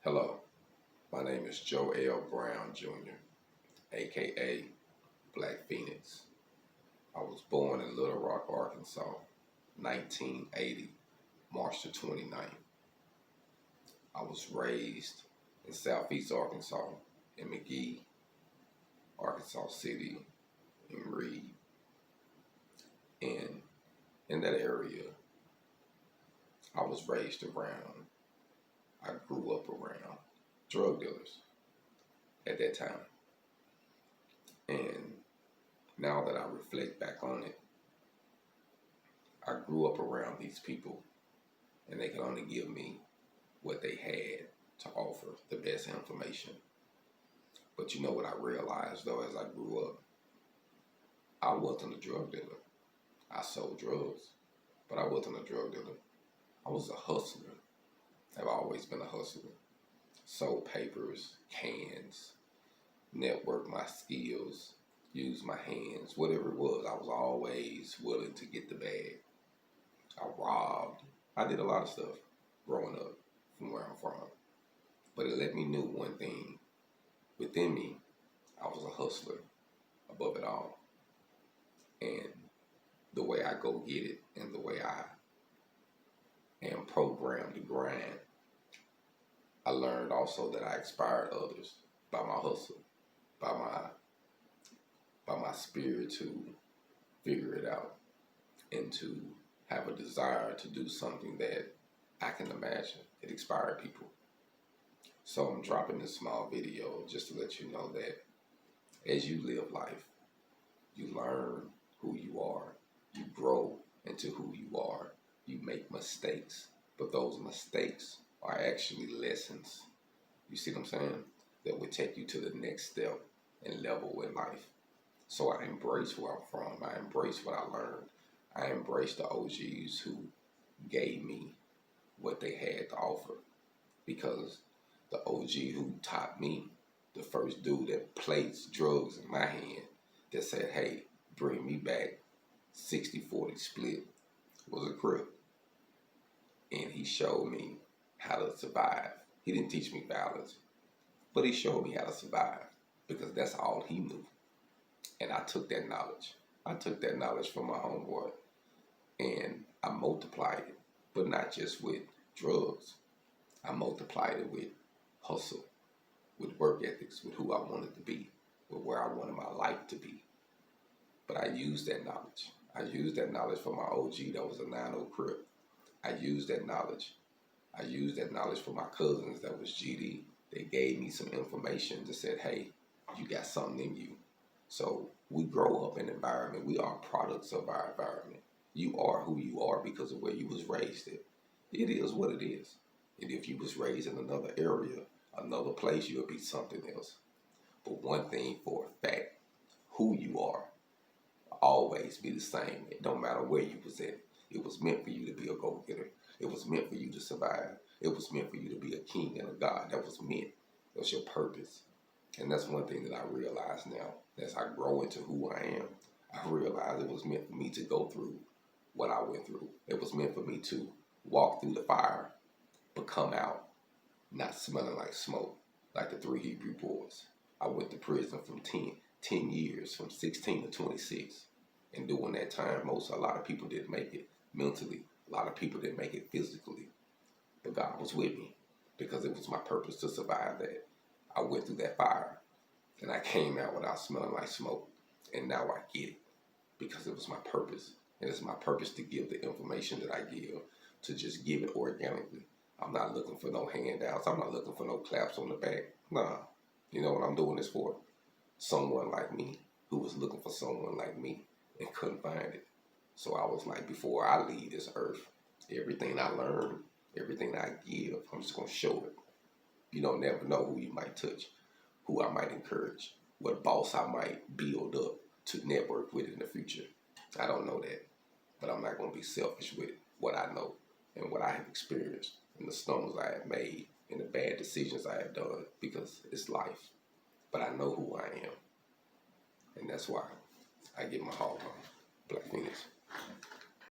Hello, my name is Joe L. Brown Jr., aka Black Feniks. I was born in Little Rock, Arkansas, 1980, March the 29th. I was raised in Southeast Arkansas, in McGee, Arkansas City, and Reed. And in that area, I was raised around, I grew up around drug dealers at that time. And now that I reflect back on it, I grew up around these people and they could only give me what they had to offer, the best information. But you know what I realized though as I grew up? I wasn't a drug dealer. I sold drugs, but I wasn't a drug dealer. I was a hustler. I've always been a hustler. Sold papers, cans, networked my skills, used my hands, whatever it was. I was always willing to get the bag. I robbed. I did a lot of stuff growing up from where I'm from. But it let me know one thing. Within me, I was a hustler above it all. And the way I go get it and the way I am programmed to grind, I learned also that I inspired others by my hustle, by my spirit to figure it out and to have a desire to do something that I can imagine. It inspired people. So I'm dropping this small video just to let you know that as you live life, you learn who you are, you grow into who you are, you make mistakes, but those mistakes are actually lessons. You see what I'm saying? That would take you to the next step and level in life. So I embrace where I'm from. I embrace what I learned. I embrace the OGs who gave me what they had to offer. Because the OG who taught me, the first dude that placed drugs in my hand, that said, hey, bring me back 60-40 split, was a Crip. And he showed me how to survive. He didn't teach me violence, but he showed me how to survive because that's all he knew. And I took that knowledge. I took that knowledge from my homeboy and I multiplied it, but not just with drugs. I multiplied it with hustle, with work ethics, with who I wanted to be, with where I wanted my life to be. But I used that knowledge. I used that knowledge from my OG that was a 9-0 Crip. I used that knowledge. I used that knowledge for my cousins that was GD. They gave me some information that said, hey, you got something in you. So we grow up in an environment. We are products of our environment. You are who you are because of where you was raised at. It is what it is. And if you was raised in another area, another place, you'll be something else. But one thing for a fact, who you are, always be the same. It don't matter where you was at. It was meant for you to be a go-getter. It was meant for you to survive. It was meant for you to be a king and a god. That was meant. That was your purpose. And that's one thing that I realize now. As I grow into who I am, I realize it was meant for me to go through what I went through. It was meant for me to walk through the fire, but come out not smelling like smoke, like the 3 Hebrew boys. I went to prison from 10 years, from 16 to 26. And during that time, a lot of people didn't make it mentally. A lot of people didn't make it physically. But God was with me because it was my purpose to survive that. I went through that fire and I came out without smelling like smoke. And now I get it because it was my purpose. And it's my purpose to give the information that I give, to just give it organically. I'm not looking for no handouts. I'm not looking for no claps on the back. Nah. You know what I'm doing this for? Someone like me who was looking for someone like me and couldn't find it. So I was like, before I leave this earth, everything I learn, everything I give, I'm just going to show it. You don't never know who you might touch, who I might encourage, what boss I might build up to network with in the future. I don't know that, but I'm not going to be selfish with what I know and what I have experienced and the stumbles I have made and the bad decisions I have done because it's life. But I know who I am, and that's why I get my HogOn Black Feniks.